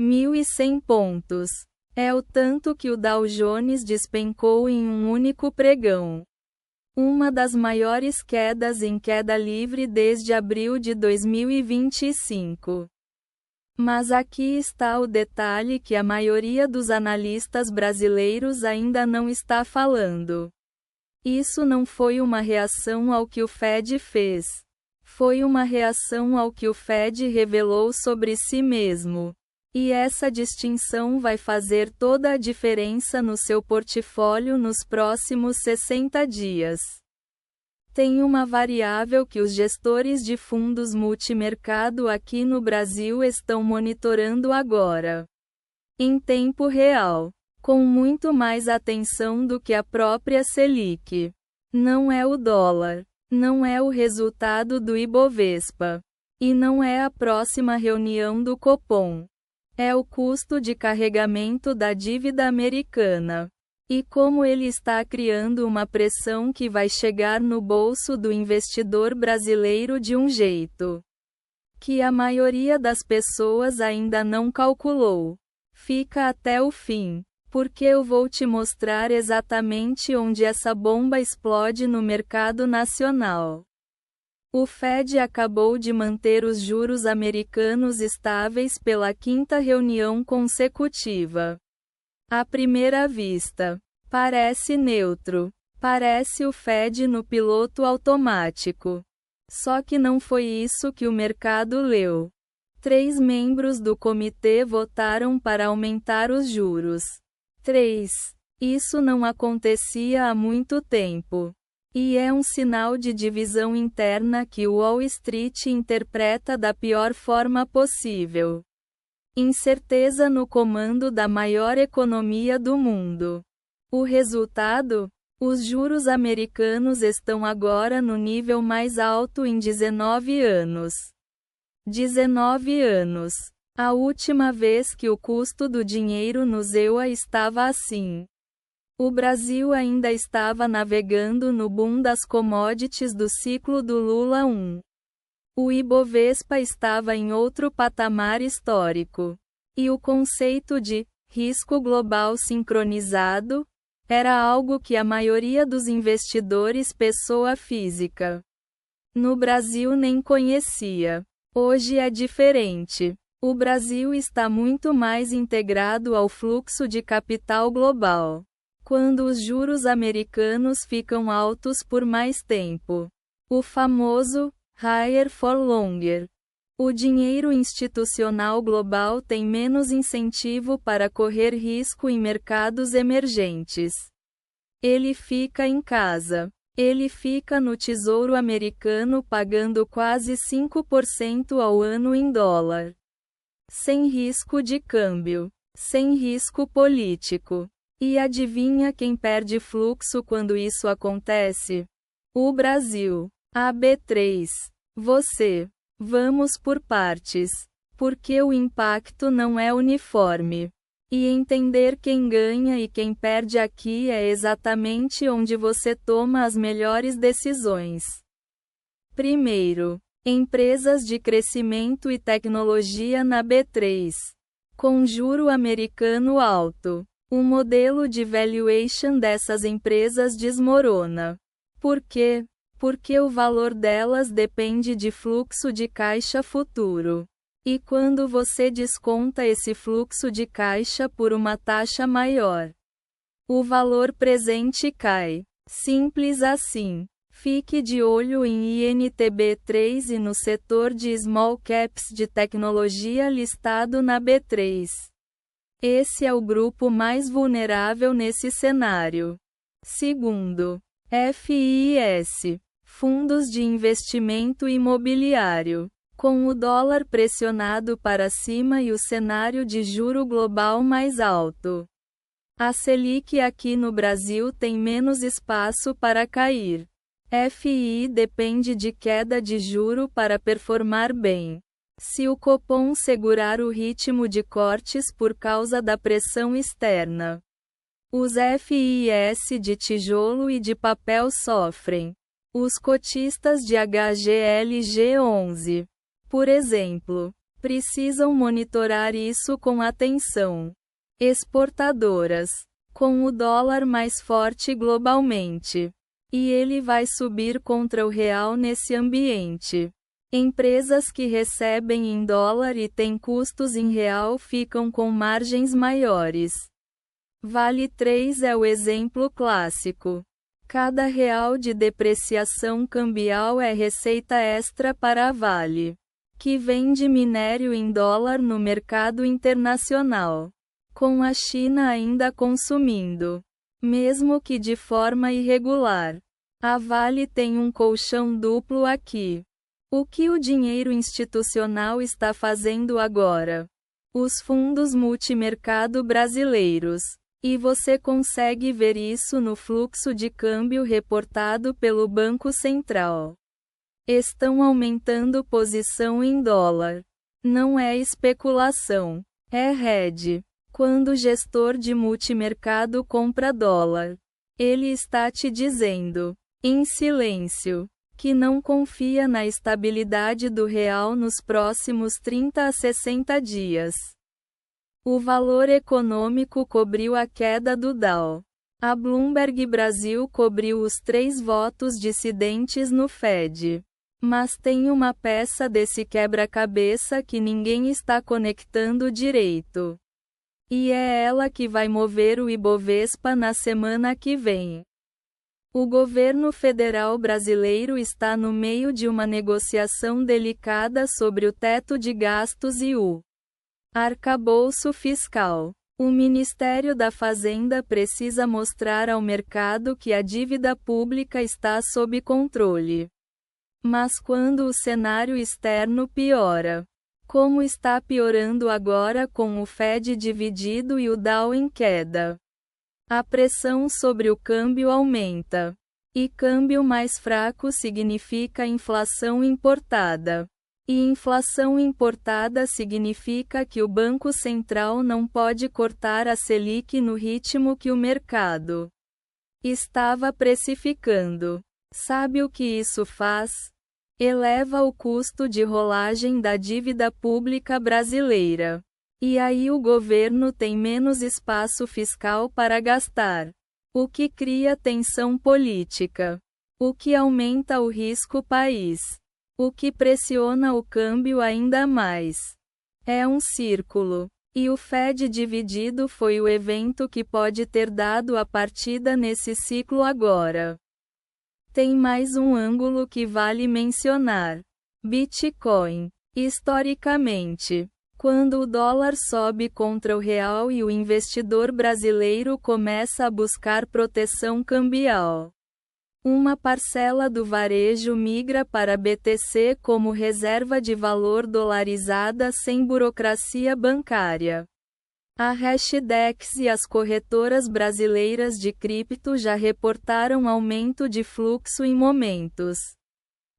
1.100 pontos. É o tanto que o Dow Jones despencou em um único pregão. Uma das maiores quedas em queda livre desde abril de 2025. Mas aqui está o detalhe que a maioria dos analistas brasileiros ainda não está falando. Isso não foi uma reação ao que o Fed fez. Foi uma reação ao que o Fed revelou sobre si mesmo. E essa distinção vai fazer toda a diferença no seu portfólio nos próximos 60 dias. Tem uma variável que os gestores de fundos multimercado aqui no Brasil estão monitorando agora, em tempo real, com muito mais atenção do que a própria Selic. Não é o dólar, não é o resultado do Ibovespa, e não é a próxima reunião do Copom. É o custo de carregamento da dívida americana. E como ele está criando uma pressão que vai chegar no bolso do investidor brasileiro de um jeito que a maioria das pessoas ainda não calculou. Fica até o fim, porque eu vou te mostrar exatamente onde essa bomba explode no mercado nacional. O Fed acabou de manter os juros americanos estáveis pela quinta reunião consecutiva. À primeira vista, parece neutro. Parece o Fed no piloto automático. Só que não foi isso que o mercado leu. 3 membros do comitê votaram para aumentar os juros. 3. Isso não acontecia há muito tempo. E é um sinal de divisão interna que o Wall Street interpreta da pior forma possível. Incerteza no comando da maior economia do mundo. O resultado? Os juros americanos estão agora no nível mais alto em 19 anos. 19 anos. A última vez que o custo do dinheiro no EUA estava assim. O Brasil ainda estava navegando no boom das commodities do ciclo do Lula 1. O Ibovespa estava em outro patamar histórico. E o conceito de risco global sincronizado era algo que a maioria dos investidores pessoa física no Brasil nem conhecia. Hoje é diferente. O Brasil está muito mais integrado ao fluxo de capital global. Quando os juros americanos ficam altos por mais tempo. O famoso higher for longer. O dinheiro institucional global tem menos incentivo para correr risco em mercados emergentes. Ele fica em casa. Ele fica no Tesouro Americano pagando quase 5% ao ano em dólar. Sem risco de câmbio. Sem risco político. E adivinha quem perde fluxo quando isso acontece? O Brasil. A B3. Você. Vamos por partes. Porque o impacto não é uniforme. E entender quem ganha e quem perde aqui é exatamente onde você toma as melhores decisões. Primeiro, empresas de crescimento e tecnologia na B3. Com juro americano alto. O modelo de valuation dessas empresas desmorona. Por quê? Porque o valor delas depende de fluxo de caixa futuro. E quando você desconta esse fluxo de caixa por uma taxa maior, o valor presente cai. Simples assim. Fique de olho em INTB3 e no setor de small caps de tecnologia listado na B3. Esse é o grupo mais vulnerável nesse cenário. Segundo, FIIs, fundos de investimento imobiliário. Com o dólar pressionado para cima e o cenário de juro global mais alto. A Selic aqui no Brasil tem menos espaço para cair. FII depende de queda de juro para performar bem. Se o Copom segurar o ritmo de cortes por causa da pressão externa, os FIIs de tijolo e de papel sofrem. Os cotistas de HGLG11, por exemplo, precisam monitorar isso com atenção. Exportadoras. Com o dólar mais forte globalmente. E ele vai subir contra o real nesse ambiente. Empresas que recebem em dólar e têm custos em real ficam com margens maiores. Vale 3 é o exemplo clássico. Cada real de depreciação cambial é receita extra para a Vale, que vende minério em dólar no mercado internacional, com a China ainda consumindo, mesmo que de forma irregular. A Vale tem um colchão duplo aqui. O que o dinheiro institucional está fazendo agora? Os fundos multimercado brasileiros. E você consegue ver isso no fluxo de câmbio reportado pelo Banco Central. Estão aumentando posição em dólar. Não é especulação, é hedge. Quando o gestor de multimercado compra dólar, ele está te dizendo, em silêncio, que não confia na estabilidade do real nos próximos 30 a 60 dias. O valor econômico cobriu a queda do Dow. A Bloomberg Brasil cobriu os 3 votos dissidentes no Fed. Mas tem uma peça desse quebra-cabeça que ninguém está conectando direito. E é ela que vai mover o Ibovespa na semana que vem. O governo federal brasileiro está no meio de uma negociação delicada sobre o teto de gastos e o arcabouço fiscal. O Ministério da Fazenda precisa mostrar ao mercado que a dívida pública está sob controle. Mas quando o cenário externo piora, como está piorando agora com o Fed dividido e o Dow em queda, a pressão sobre o câmbio aumenta. E câmbio mais fraco significa inflação importada. E inflação importada significa que o Banco Central não pode cortar a Selic no ritmo que o mercado estava precificando. Sabe o que isso faz? Eleva o custo de rolagem da dívida pública brasileira. E aí o governo tem menos espaço fiscal para gastar. O que cria tensão política. O que aumenta o risco país. O que pressiona o câmbio ainda mais. É um círculo. E o Fed dividido foi o evento que pode ter dado a partida nesse ciclo agora. Tem mais um ângulo que vale mencionar. Bitcoin. Historicamente, quando o dólar sobe contra o real e o investidor brasileiro começa a buscar proteção cambial, uma parcela do varejo migra para BTC como reserva de valor dolarizada sem burocracia bancária. A Hashdex e as corretoras brasileiras de cripto já reportaram aumento de fluxo em momentos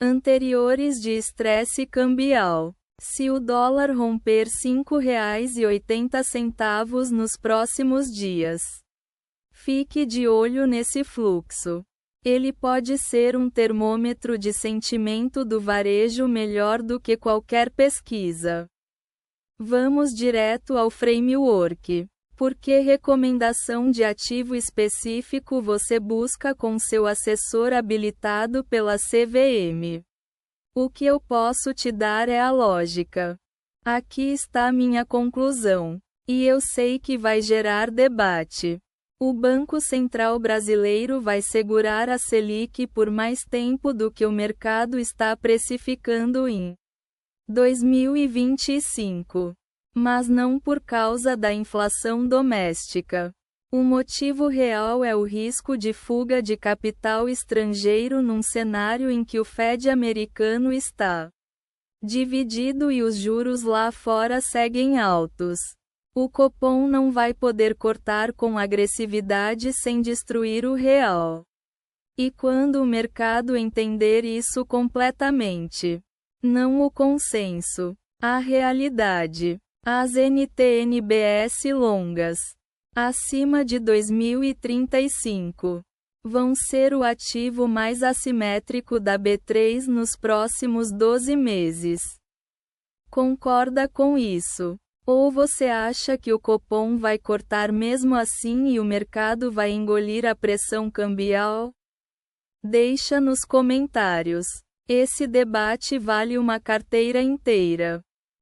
anteriores de estresse cambial. Se o dólar romper R$ 5,80 nos próximos dias, fique de olho nesse fluxo. Ele pode ser um termômetro de sentimento do varejo melhor do que qualquer pesquisa. Vamos direto ao framework. Por que recomendação de ativo específico você busca com seu assessor habilitado pela CVM? O que eu posso te dar é a lógica. Aqui está minha conclusão. E eu sei que vai gerar debate. O Banco Central brasileiro vai segurar a Selic por mais tempo do que o mercado está precificando em 2025. Mas não por causa da inflação doméstica. O motivo real é o risco de fuga de capital estrangeiro num cenário em que o Fed americano está dividido e os juros lá fora seguem altos. O Copom não vai poder cortar com agressividade sem destruir o real. E quando o mercado entender isso completamente, não o consenso, a realidade, as NTNBS longas, acima de 2035, vão ser o ativo mais assimétrico da B3 nos próximos 12 meses. Concorda com isso? Ou você acha que o Copom vai cortar mesmo assim e o mercado vai engolir a pressão cambial? Deixa nos comentários. Esse debate vale uma carteira inteira.